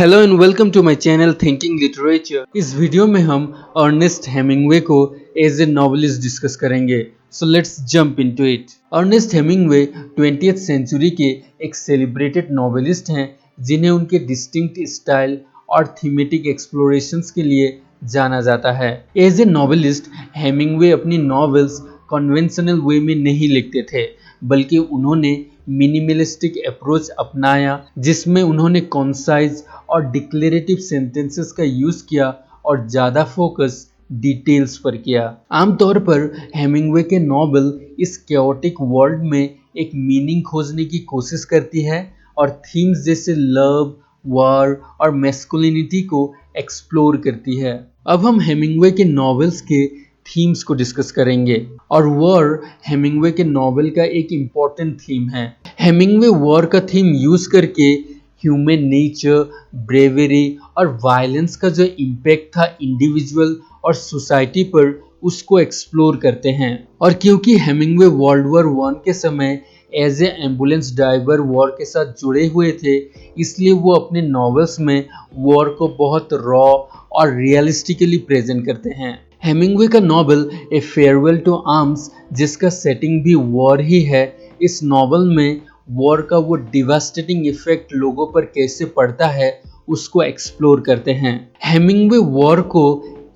Hello and welcome to my channel thinking literature. इस video में हम अर्नेस्ट हेमिंग्वे को एज ए नॉवेलिस्ट डिस्कस करेंगे। So let's jump into it. Ernest Hemingway 20th century के एक celebrated novelist हैं जिन्हें उनके डिस्टिंक्ट स्टाइल और थीमेटिक एक्सप्लोरेशंस के लिए जाना जाता है। एज ए नॉवेलिस्ट हेमिंग्वे अपनी नॉवेल्स कन्वेंशनल वे में नहीं लिखते थे, बल्कि उन्होंने मिनिमलिस्टिक अप्रोच अपनाया जिसमें उन्होंने कॉन्साइज और डिक्लेरेटिव सेंटेंसेस का यूज किया और ज़्यादा फोकस डिटेल्स पर किया। आमतौर पर हेमिंग्वे के नॉवेल इस कैओटिक वर्ल्ड में एक मीनिंग खोजने की कोशिश करती है और थीम्स जैसे लव, वॉर और मैस्कुलिनिटी को एक्सप्लोर करती है। अब हम हेमिंग्वे के नॉवेल्स के थीम्स को डिस्कस करेंगे और वॉर हेमिंग्वे के नॉवेल का एक इम्पॉर्टेंट थीम है। हेमिंग्वे वॉर का थीम यूज करके ह्यूमन नेचर, ब्रेवरी और वायलेंस का जो इम्पैक्ट था इंडिविजुअल और सोसाइटी पर, उसको एक्सप्लोर करते हैं। और क्योंकि हेमिंग्वे वर्ल्ड वॉर 1 के समय as a ambulance driver war के साथ जुड़े हुए थे, इसलिए वो अपने नॉवेल्स में वॉर को बहुत रॉ और रियलिस्टिकली प्रेजेंट करते हैं। हेमिंग्वे का novel a farewell to arms, जिसका सेटिंग भी वॉर ही है, इस नॉवेल में वॉर का वो डिवास्टेटिंग इफेक्ट लोगों पर कैसे पड़ता है उसको एक्सप्लोर करते हैं। हेमिंग्वे वॉर को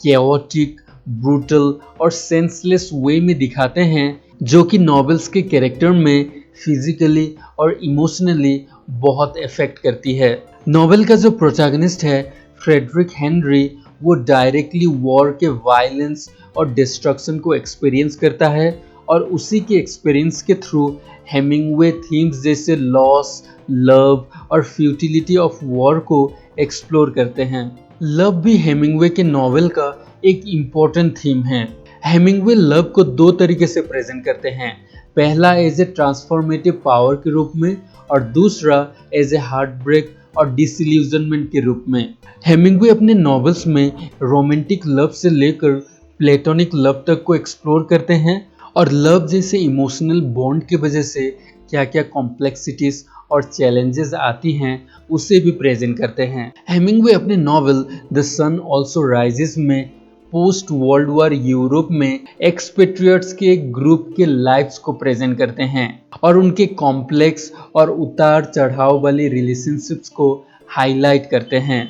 कैओटिक, ब्रूटल और सेंसलेस वे में दिखाते हैं, जो कि नॉवेल्स के कैरेक्टर में फिजिकली और इमोशनली बहुत इफेक्ट करती है। नॉवेल का जो प्रोटैगनिस्ट है फ्रेडरिक हेनरी, वो डायरेक्टली वॉर के वायलेंस और डिस्ट्रक्शन को एक्सपीरियंस करता है और उसी के एक्सपीरियंस के थ्रू हेमिंग्वे थीम्स जैसे लॉस, लव और फ्यूटिलिटी ऑफ वॉर को एक्सप्लोर करते हैं। लव भी हेमिंग्वे के नॉवेल का एक इम्पोर्टेंट थीम है। हेमिंग्वे लव को 2 तरीके से प्रेजेंट करते हैं। पहला एज ए ट्रांसफॉर्मेटिव पावर के रूप में और दूसरा एज ए हार्ट ब्रेक और डिसइल्यूजनमेंट के रूप में। हेमिंग्वे अपने नॉवेल्स में रोमांटिक लव से लेकर प्लेटोनिक लव तक को एक्सप्लोर करते हैं और लव जैसे इमोशनल बॉन्ड की वजह से क्या क्या कॉम्प्लेक्सिटीज और चैलेंजेस आती हैं उसे भी प्रेजेंट करते हैं। हेमिंग्वे अपने novel the sun also rises में पोस्ट वर्ल्ड वॉर यूरोप में एक्सपेट्रियट्स के एक ग्रुप के लाइफ्स को प्रेजेंट करते हैं और उनके कॉम्प्लेक्स और उतार चढ़ाव वाली रिलेशनशिप्स को हाईलाइट करते हैं।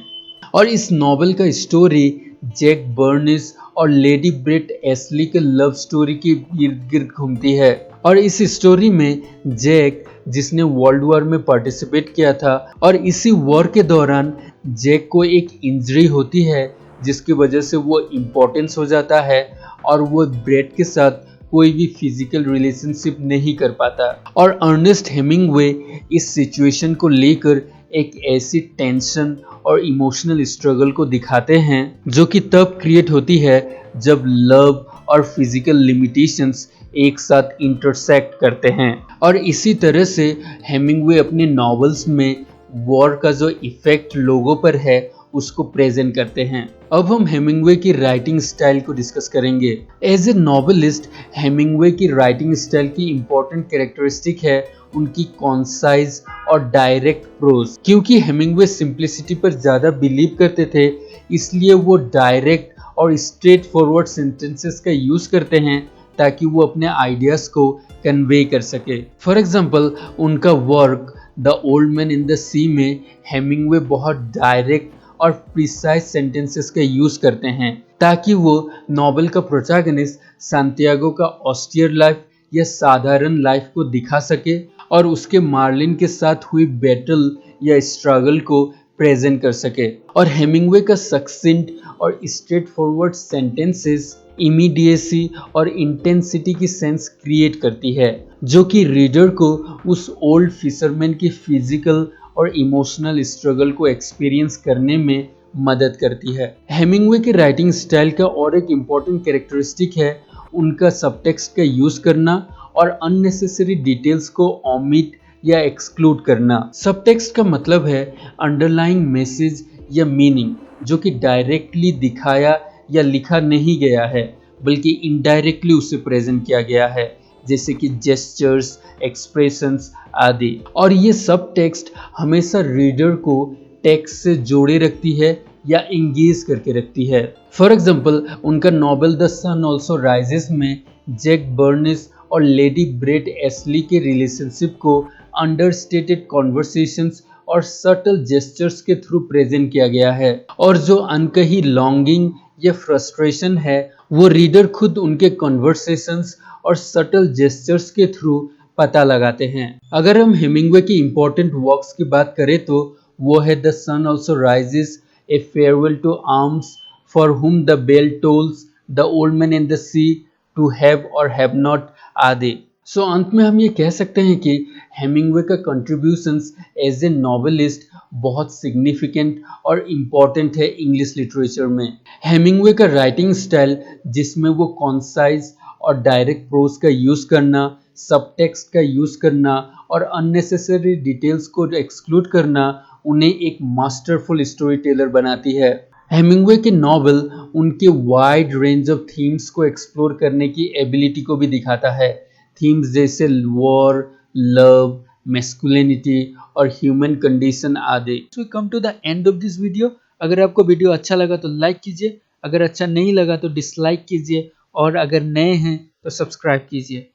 और इस नॉवेल का स्टोरी जैक बर्निस और लेडी ब्रेट एस्ली के लव स्टोरी के इर्द गिर्द घूमती है। और इस स्टोरी में जैक, जिसने वर्ल्ड वॉर में पार्टिसिपेट किया था, और इसी वॉर के दौरान जैक को एक इंजरी होती है जिसकी वजह से वो इम्पोर्टेंस हो जाता है और वो ब्रेट के साथ कोई भी फिजिकल रिलेशनशिप नहीं कर पाता। और अर्नेस्ट हेमिंग्वे इस सिचुएशन को लेकर एक ऐसी टेंशन और इमोशनल स्ट्रगल को दिखाते हैं जो कि तब क्रिएट होती है जब लव और फिजिकल लिमिटेशंस एक साथ इंटरसेक्ट करते हैं। और इसी तरह से हेमिंग्वे अपने नॉवेल्स में वॉर का जो इफेक्ट लोगों पर है उसको प्रेजेंट करते हैं। अब हम हेमिंग्वे की राइटिंग स्टाइल को डिस्कस करेंगे। एज ए नॉवेलिस्ट हेमिंग्वे की राइटिंग स्टाइल की इम्पोर्टेंट कैरेक्टरिस्टिक है उनकी कॉन्साइज और डायरेक्ट प्रोज। क्योंकि हेमिंग्वे सिंप्लिसिटी पर ज़्यादा बिलीव करते थे, इसलिए वो डायरेक्ट और स्ट्रेट फॉरवर्ड सेंटेंसेस का यूज़ करते हैं ताकि वो अपने आइडियाज़ को कन्वे कर सके। फॉर एग्जाम्पल, उनका work the old man in the sea में हेमिंग्वे बहुत डायरेक्ट और प्रिसाइज सेंटेंसेस का यूज़ करते हैं ताकि वो नॉवेल का प्रोटैगनिस्ट सांतियागो का ऑस्टियर लाइफ या साधारण लाइफ को दिखा सके और उसके मार्लिन के साथ हुई बैटल या स्ट्रगल को प्रेजेंट कर सके। और हेमिंग्वे का सक्सेंट और स्ट्रेट फॉरवर्ड सेंटेंसेस इमीडिएसी और इंटेंसिटी की सेंस क्रिएट करती है, जो कि रीडर को उस ओल्ड फिशरमैन की फिजिकल और इमोशनल स्ट्रगल को एक्सपीरियंस करने में मदद करती है। हेमिंग्वे के राइटिंग स्टाइल का और एक इम्पॉर्टेंट कैरेक्टरिस्टिक है उनका सबटेक्स्ट का यूज करना और अननेसेसरी डिटेल्स को ओमिट या एक्सक्लूड करना। सबटेक्स्ट का मतलब है अंडरलाइंग मैसेज या मीनिंग जो कि डायरेक्टली दिखाया या लिखा नहीं गया है, बल्कि इनडायरेक्टली उसे प्रेजेंट किया गया है, जैसे कि जेस्चर्स, एक्सप्रेशंस आदि। और ये सब टेक्स्ट हमेशा रीडर को टेक्स्ट से जोड़े रखती है या इंगेज करके रखती है। फॉर एग्जाम्पल उनका novel the sun also rises में जैक बर्निस और लेडी ब्रेट एस्ली के रिलेशनशिप को अंडरस्टेटेड कॉन्वर्सेशंस और सटल जेस्चर्स के थ्रू प्रेजेंट किया गया है, और जो अनकही लॉन्गिंग या फ्रस्ट्रेशन है वो रीडर खुद उनके कॉन्वर्सेशंस और सटल जेस्चर्स के थ्रू पता लगाते हैं। अगर हम हेमिंग्वे की इम्पोर्टेंट वर्क्स की बात करें तो वो है the sun also rises, a farewell to arms, for whom the bell tolls, the old man in the sea, to have or have not आदि। सो अंत में हम ये कह सकते हैं कि हेमिंग्वे का कंट्रीब्यूशंस एज ए नॉवेलिस्ट बहुत सिग्निफिकेंट और इम्पॉर्टेंट है इंग्लिश लिटरेचर में। हेमिंग्वे का राइटिंग स्टाइल जिसमें वो कॉन्साइज और डायरेक्ट प्रोज का यूज करना, सबटेक्स्ट का यूज करना और अननेसेसरी डिटेल्स को एक्सक्लूड करना उन्हें एक मास्टरफुल स्टोरी टेलर बनाती है। हेमिंग्वे के नॉवेल उनके वाइड रेंज ऑफ थीम्स को एक्सप्लोर करने की एबिलिटी को भी दिखाता है। थीम्स जैसे वॉर, लव, मैस्कुलिनिटी और ह्यूमन कंडीशन आदि। We come to the end of this video. अगर आपको वीडियो अच्छा लगा तो लाइक कीजिए, अगर अच्छा नहीं लगा तो डिसलाइक कीजिए, और अगर नए हैं तो सब्सक्राइब कीजिए।